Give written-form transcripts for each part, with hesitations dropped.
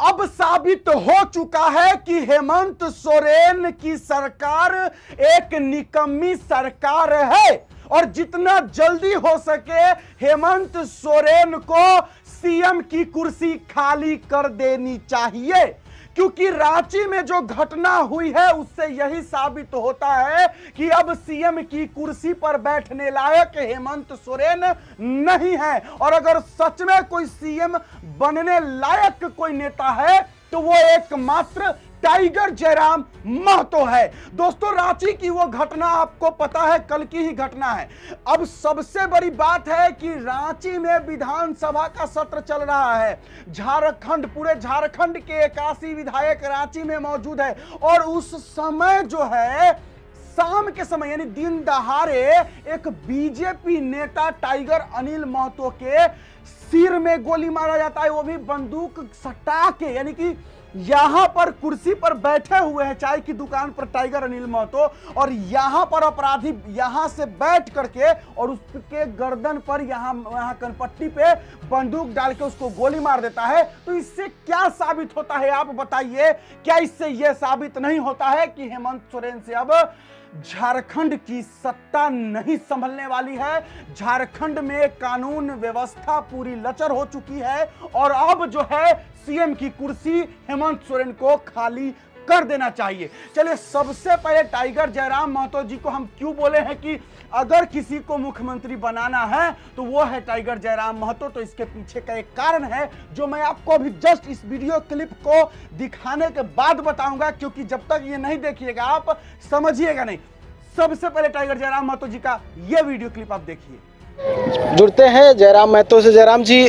अब साबित हो चुका है कि हेमंत सोरेन की सरकार एक निकम्मी सरकार है और जितना जल्दी हो सके हेमंत सोरेन को सीएम की कुर्सी खाली कर देनी चाहिए, क्योंकि रांची में जो घटना हुई है उससे यही साबित होता है कि अब सीएम की कुर्सी पर बैठने लायक हेमंत सोरेन नहीं है। और अगर सच में कोई सीएम बनने लायक कोई नेता है तो वो एकमात्र टाइगर जयराम महतो है। दोस्तों, रांची की वो घटना आपको पता है, कल की ही घटना है। अब सबसे बड़ी बात है कि रांची में विधानसभा का सत्र चल रहा है। झारखंड, पूरे झारखंड के 81 विधायक रांची में मौजूद है और उस समय जो है शाम के समय यानी दिन दहाड़े एक बीजेपी नेता टाइगर अनिल महतो के सिर में गोली मारा जाता है, वो भी बंदूक सटा के। यानी कि यहां पर कुर्सी पर बैठे हुए हैं चाय की दुकान पर टाइगर अनिल महतो और यहां पर अपराधी यहां से बैठ करके और उसके गर्दन पर यहां कनपट्टी पे बंदूक डाल के उसको गोली मार देता है। तो इससे क्या साबित होता है आप बताइए? क्या इससे यह साबित नहीं होता है कि हेमंत सोरेन से अब झारखंड की सत्ता नहीं संभलने वाली है? झारखंड में कानून व्यवस्था पूरी लचर हो चुकी है और अब जो है सीएम की कुर्सी हेमंत सोरेन को खाली कर देना चाहिए। चलिए, सबसे पहले टाइगर जयराम महतो जी को हम क्यों बोले हैं कि अगर किसी को मुख्यमंत्री बनाना है तो वो है टाइगर जयराम महतो, तो इसके पीछे का एक कारण है जो मैं आपको अभी जस्ट इस वीडियो क्लिप को दिखाने के बाद बताऊंगा, क्योंकि जब तक ये नहीं देखिएगा आप समझिएगा नहीं। सबसे पहले टाइगर जयराम महतो जी का ये वीडियो क्लिप आप देखिए। जुड़ते हैं जयराम महतो से। जयराम जी,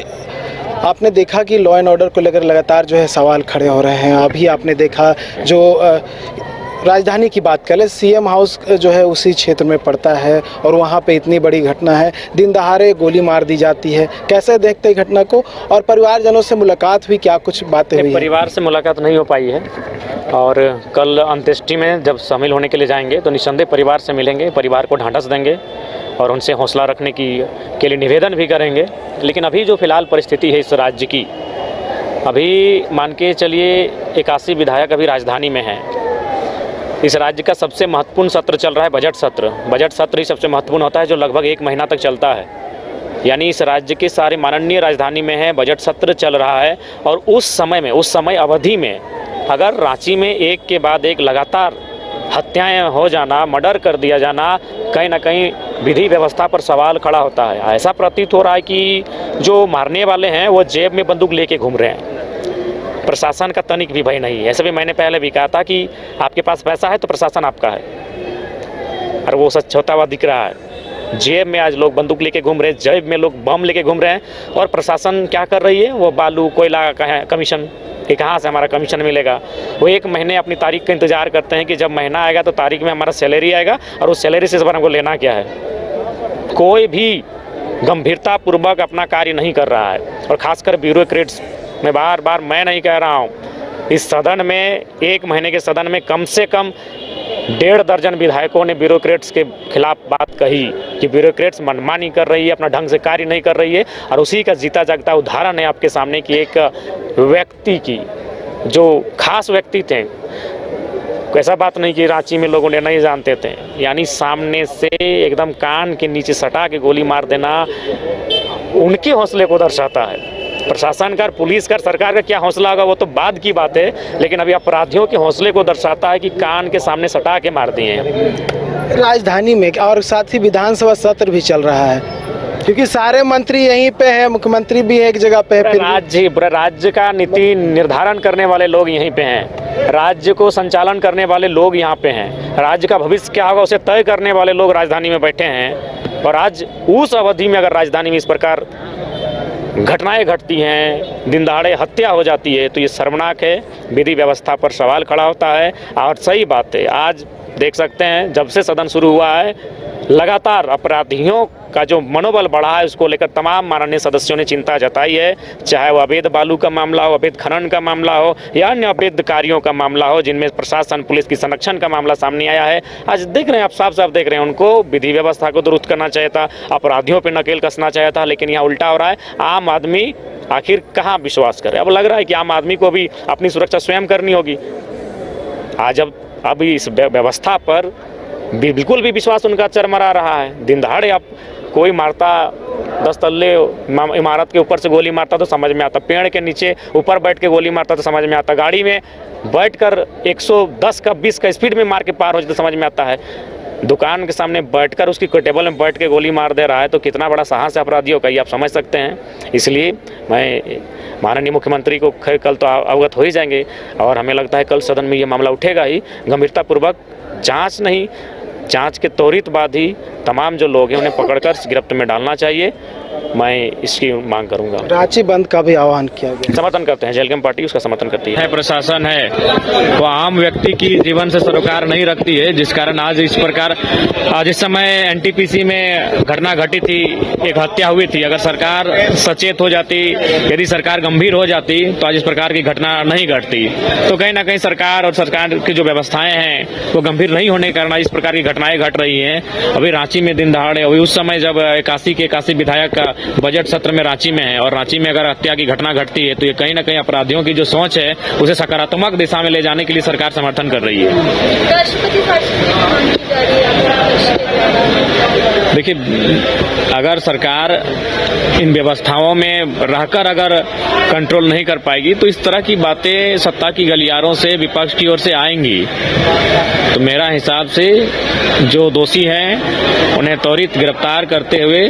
आपने देखा कि लॉ एंड ऑर्डर को लेकर लगातार जो है सवाल खड़े हो रहे हैं। अभी आपने देखा जो राजधानी की बात करें, सीएम हाउस जो है उसी क्षेत्र में पड़ता है और वहाँ पे इतनी बड़ी घटना है, दिन दहाड़े गोली मार दी जाती है। कैसे देखते हैं घटना को? और परिवारजनों से मुलाकात हुई, क्या कुछ बातें हुई? परिवार से मुलाकात नहीं हो पाई है और कल अंत्येष्टि में जब शामिल होने के लिए जाएंगे तो निस्संदेह परिवार से मिलेंगे, परिवार को ढांढस देंगे और उनसे हौसला रखने के लिए निवेदन भी करेंगे। लेकिन अभी जो फिलहाल परिस्थिति है इस राज्य की, अभी मान के चलिए 81 विधायक अभी राजधानी में हैं। इस राज्य का सबसे महत्वपूर्ण सत्र चल रहा है बजट सत्र। बजट सत्र ही सबसे महत्वपूर्ण होता है जो लगभग 1 महीना तक चलता है। यानी इस राज्य के सारे माननीय राजधानी में है, बजट सत्र चल रहा है और उस समय अवधि में अगर रांची में एक के बाद एक लगातार हत्याएं हो जाना, मर्डर कर दिया जाना, कहीं ना कहीं विधि व्यवस्था पर सवाल खड़ा होता है। ऐसा प्रतीत हो रहा है कि जो मारने वाले हैं वो जेब में बंदूक लेके घूम रहे हैं। प्रशासन का तनिक भी भय नहीं है। ऐसे भी मैंने पहले भी कहा था कि आपके पास पैसा है तो प्रशासन आपका है, और वो सच होता हुआ दिख रहा है। जेब में आज लोग बंदूक लेके घूम रहे हैं, जेब में लोग बम लेके घूम रहे हैं और प्रशासन क्या कर रही है? वो बालू कोयला का है कमीशन कि कहाँ से हमारा कमीशन मिलेगा। वो 1 महीने अपनी तारीख का इंतजार करते हैं कि जब महीना आएगा तो तारीख में हमारा सैलरी आएगा और उस सैलरी से इस बार हमको लेना क्या है। कोई भी गंभीरतापूर्वक अपना कार्य नहीं कर रहा है और खासकर ब्यूरोक्रेट्स, मैं बार बार मैं नहीं कह रहा हूँ, इस सदन में 1 महीने के सदन में कम से कम 1.5 दर्जन विधायकों ने ब्यूरोक्रेट्स के खिलाफ बात कही कि ब्यूरोक्रेट्स मनमानी कर रही है, अपना ढंग से कार्य नहीं कर रही है। और उसी का जीता जागता उदाहरण है आपके सामने कि एक व्यक्ति की जो खास व्यक्ति थे, ऐसा बात नहीं कि रांची में लोगों ने नहीं जानते थे, यानी सामने से एकदम कान के नीचे सटा के गोली मार देना उनके हौसले को दर्शाता है। प्रशासन का, पुलिस का, सरकार का क्या हौसला होगा वो तो बाद की बात है, लेकिन अभी अपराधियों के हौसले को दर्शाता है कि कान के सामने सटा के मार दिए हैं। राजधानी में और साथ ही विधानसभा सत्र भी चल रहा है, क्योंकि सारे मंत्री यहीं पे हैं, मुख्यमंत्री भी एक जगह पे है। पूरा राज्य का नीति निर्धारण करने वाले लोग यहीं पे हैं, राज्य को संचालन करने वाले लोग यहाँ पे हैं, राज्य का भविष्य क्या होगा उसे तय करने वाले लोग राजधानी में बैठे हैं। और आज उस अवधि में अगर राजधानी में इस प्रकार घटनाएं घटती हैं, दिन दहाड़े हत्या हो जाती है, तो ये शर्मनाक है। विधि व्यवस्था पर सवाल खड़ा होता है। और सही बात है, आज देख सकते हैं जब से सदन शुरू हुआ है लगातार अपराधियों का जो मनोबल बढ़ा है उसको लेकर तमाम माननीय सदस्यों ने चिंता जताई है। चाहे वो अवैध बालू का मामला हो, अवैध खनन का मामला हो या अन्य अवैध कार्यों का मामला हो जिनमें प्रशासन पुलिस की संरक्षण का मामला सामने आया है। आज देख रहे हैं, आप साफ साफ देख रहे हैं, उनको विधि व्यवस्था को दुरुस्त करना चाहिए था, अपराधियों पर नकेल कसना चाहिए था, लेकिन यहाँ उल्टा हो रहा है। आम आदमी आखिर कहाँ विश्वास करें। अब लग रहा है कि आम आदमी को भी अपनी सुरक्षा स्वयं करनी होगी। आज अब इस व्यवस्था पर बिल्कुल भी विश्वास उनका चरमरा रहा है। दिन दहाड़े अब कोई मारता 10 तल्ले इमारत के ऊपर से गोली मारता तो समझ में आता, पेड़ के नीचे ऊपर बैठ के गोली मारता तो समझ में आता, गाड़ी में बैठकर 110 का 20 का स्पीड में मार के पार हो जाए तो समझ में आता है। दुकान के सामने बैठकर उसकी टेबल में बैठ के गोली मार दे रहा है तो कितना बड़ा साहस है अपराधियों का, ये आप समझ सकते हैं। इसलिए मैं माननीय मुख्यमंत्री को कल तो अवगत हो ही जाएंगे और हमें लगता है कल सदन में ये मामला उठेगा ही। गंभीरतापूर्वक जांच के त्वरित बाद ही तमाम जो लोग हैं उन्हें पकड़कर गिरफ्त में डालना चाहिए। मैं इसकी मांग करूंगा। रांची बंद का भी आह्वान किया गया, समर्थन करते हैं, जलगम पार्टी उसका समर्थन करती है। प्रशासन है वो आम व्यक्ति की जीवन से सरोकार नहीं रखती है, जिस कारण आज इस प्रकार जिस समय एनटीपीसी में घटना घटी थी, एक हत्या हुई थी, अगर सरकार सचेत हो जाती, यदि सरकार गंभीर हो जाती तो आज इस प्रकार की घटना नहीं घटती। तो कहीं ना कहीं सरकार और सरकार की जो व्यवस्थाएं हैं वो गंभीर नहीं होने के कारण इस प्रकार की घटनाएं घट रही हैं। अभी रांची में दिन दहाड़े, अभी उस समय जब 81 विधायक का बजट सत्र में रांची में है और रांची में अगर हत्या की घटना घटती है तो ये कहीं ना कहीं अपराधियों की जो सोच है उसे सकारात्मक दिशा में ले जाने के लिए सरकार समर्थन कर रही है। राष्ट्रपति शासन की जा रही है। देखिए, अगर सरकार इन व्यवस्थाओं में रहकर अगर कंट्रोल नहीं कर पाएगी तो इस तरह की बातें सत्ता की गलियारों से विपक्ष की ओर से आएंगी। तो मेरा हिसाब से जो दोषी हैं उन्हें त्वरित गिरफ्तार करते हुए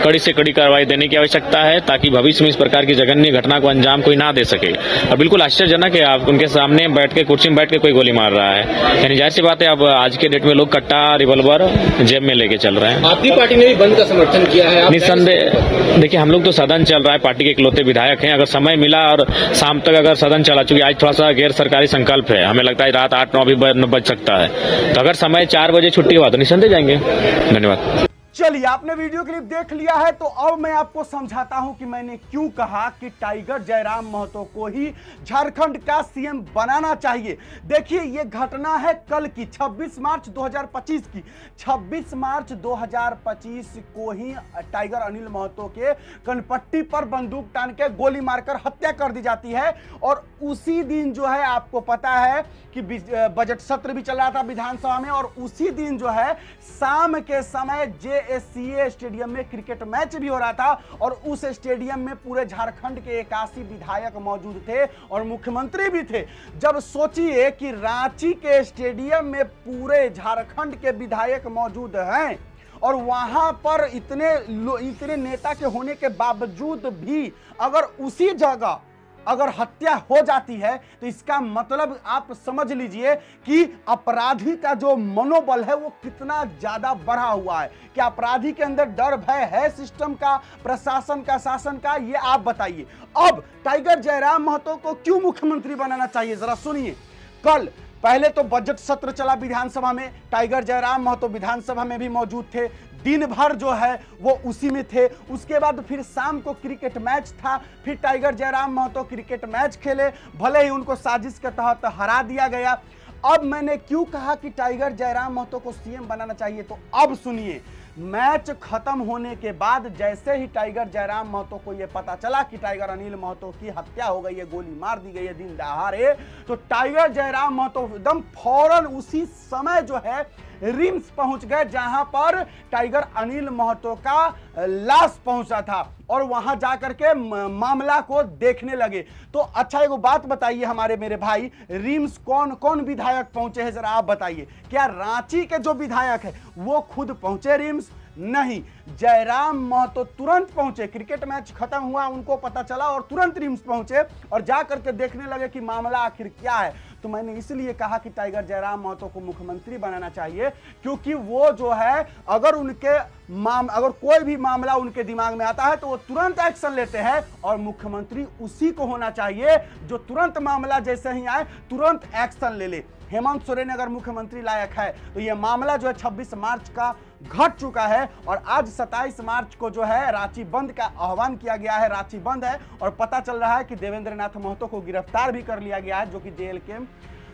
कड़ी से कड़ी कार्रवाई देने की आवश्यकता है ताकि भविष्य में इस प्रकार की जघन्य घटना को अंजाम कोई ना दे सके। और बिल्कुल आश्चर्यजनक है, आप उनके सामने बैठ के कुर्सी में बैठ के कोई गोली मार रहा है, यानी जाहिर सी बात है अब आज के डेट में लोग कट्टा रिवॉल्वर जेब में लेके चल रहे हैं। आपकी पार्टी ने भी बंद का समर्थन किया है। निस्संदेह देखिए, हम लोग तो सदन चल रहा है, पार्टी के इकलौते विधायक हैं, अगर समय मिला और शाम तक अगर सदन चला, चूंकि आज थोड़ा सा गैर सरकारी संकल्प है, हमें लगता है रात 8-9 भी बज सकता है, तो अगर समय 4 बजे छुट्टी हुआ तो निस्संदेह जाएंगे। धन्यवाद। चलिए, आपने वीडियो क्लिप देख लिया है तो अब मैं आपको समझाता हूं कि मैंने क्यों कहा कि टाइगर जयराम महतो को ही झारखंड का सीएम बनाना चाहिए। देखिए, ये घटना है कल की 26 मार्च 2025 की। 26 मार्च 2025 को ही टाइगर अनिल महतो के कनपट्टी पर बंदूक तान के गोली मारकर हत्या कर दी जाती है। और उसी दिन जो है, आपको पता है कि बजट सत्र भी चल रहा था विधानसभा में, और उसी दिन जो है शाम के समय JSCA स्टेडियम में क्रिकेट मैच भी हो रहा था और उस स्टेडियम में पूरे झारखंड के 81 विधायक मौजूद थे और मुख्यमंत्री भी थे। जब सोचिए कि रांची के स्टेडियम में पूरे झारखंड के विधायक मौजूद हैं और वहां पर इतने नेता के होने के बावजूद भी अगर उसी जगह अगर हत्या हो जाती है तो इसका मतलब आप समझ लीजिए कि अपराधी का जो मनोबल है वो कितना ज्यादा बढ़ा हुआ है। कि अपराधी के अंदर डर भय है सिस्टम का, प्रशासन का, शासन का, ये आप बताइए। अब टाइगर जयराम महतो को क्यों मुख्यमंत्री बनाना चाहिए, जरा सुनिए। कल पहले तो बजट सत्र चला विधानसभा में, टाइगर जयराम महतो विधानसभा में भी मौजूद थे, दिन भर जो है वो उसी में थे। उसके बाद फिर शाम को क्रिकेट मैच था, फिर Tiger Jairam Mahato cricket match खेले, भले ही उनको साजिश के तहत हरा दिया गया। अब मैंने क्यों कहा कि टाइगर जयराम महतो को सीएम बनाना चाहिए, तो अब सुनिए। मैच खत्म होने के बाद जैसे ही टाइगर जयराम महतो को यह पता चला कि टाइगर अनिल महतो की हत्या हो गई है, गोली मार दी गई है दिन दहाड़े, तो टाइगर जयराम महतो एकदम फौरन उसी समय जो है रिम्स पहुंच गए जहां पर टाइगर अनिल महतो का लाश पहुंचा था और वहां जाकर के मामला को देखने लगे। तो अच्छा, एक बात बताइए मेरे भाई, रिम्स कौन कौन विधायक पहुंचे हैं, जरा आप बताइए। क्या रांची के जो विधायक है वो खुद पहुंचे रिम्स? नहीं, जयराम महतो तुरंत पहुंचे, क्रिकेट मैच खत्म हुआ, उनको पता चला और तुरंत रिम्स पहुंचे और जाकर के देखने लगे कि मामला आखिर क्या है। तो मैंने इसलिए कहा कि टाइगर जयराम महतो को मुख्यमंत्री बनाना चाहिए, क्योंकि वो जो है अगर कोई भी मामला उनके दिमाग में आता है तो वो तुरंत एक्शन लेते हैं और मुख्यमंत्री उसी को होना चाहिए जो तुरंत मामला जैसे ही आए तुरंत एक्शन ले ले। हेमंत सोरेन अगर मुख्यमंत्री लायक है तो ये मामला जो है 26 मार्च का घट चुका है और आज 27 मार्च को जो है रांची बंद का आह्वान किया गया है। रांची बंद है और पता चल रहा है कि देवेंद्र नाथ महतो को गिरफ्तार भी कर लिया गया है, जो कि JLK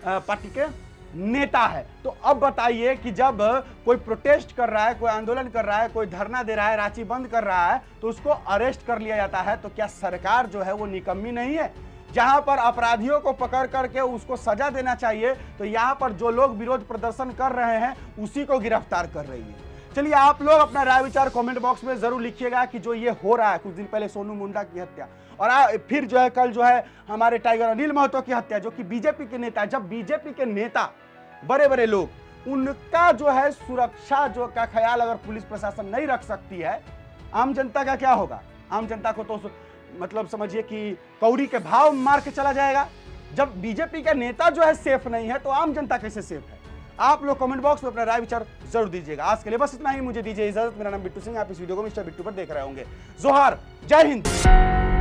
पार्टी के नेता है। तो अब बताइए कि जब कोई प्रोटेस्ट कर रहा है, कोई आंदोलन कर रहा है, कोई धरना दे रहा है, रांची बंद कर रहा है, तो उसको अरेस्ट कर लिया जाता है, तो क्या सरकार जो है वो निकम्मी नहीं है? जहां पर अपराधियों को पकड़ करके उसको सजा देना चाहिए, तो यहां पर जो लोग विरोध प्रदर्शन कर रहे हैं उसी को गिरफ्तार कर रही है। चलिए आप लोग अपना राय विचार कमेंट बॉक्स में जरूर लिखिएगा कि जो ये हो रहा है, कुछ दिन पहले सोनू मुंडा की हत्या और फिर जो है कल जो है हमारे टाइगर अनिल महतो की हत्या, जो कि बीजेपी के नेता, जब बीजेपी के नेता बड़े बड़े लोग उनका जो है सुरक्षा जो का ख्याल अगर पुलिस प्रशासन नहीं रख सकती है, आम जनता का क्या होगा? आम जनता को तो मतलब समझिए कि कौड़ी के भाव मार के चला जाएगा। जब बीजेपी का नेता जो है सेफ नहीं है तो आम जनता कैसे सेफ है? आप लोग कमेंट बॉक्स में अपना राय विचार जरूर दीजिएगा। आज के लिए बस इतना ही, मुझे दीजिए इजाजत। मेरा नाम बिट्टू सिंह, आप इस वीडियो को मिस्टर बिट्टू पर देख रहे होंगे। जोहार, जय हिंद।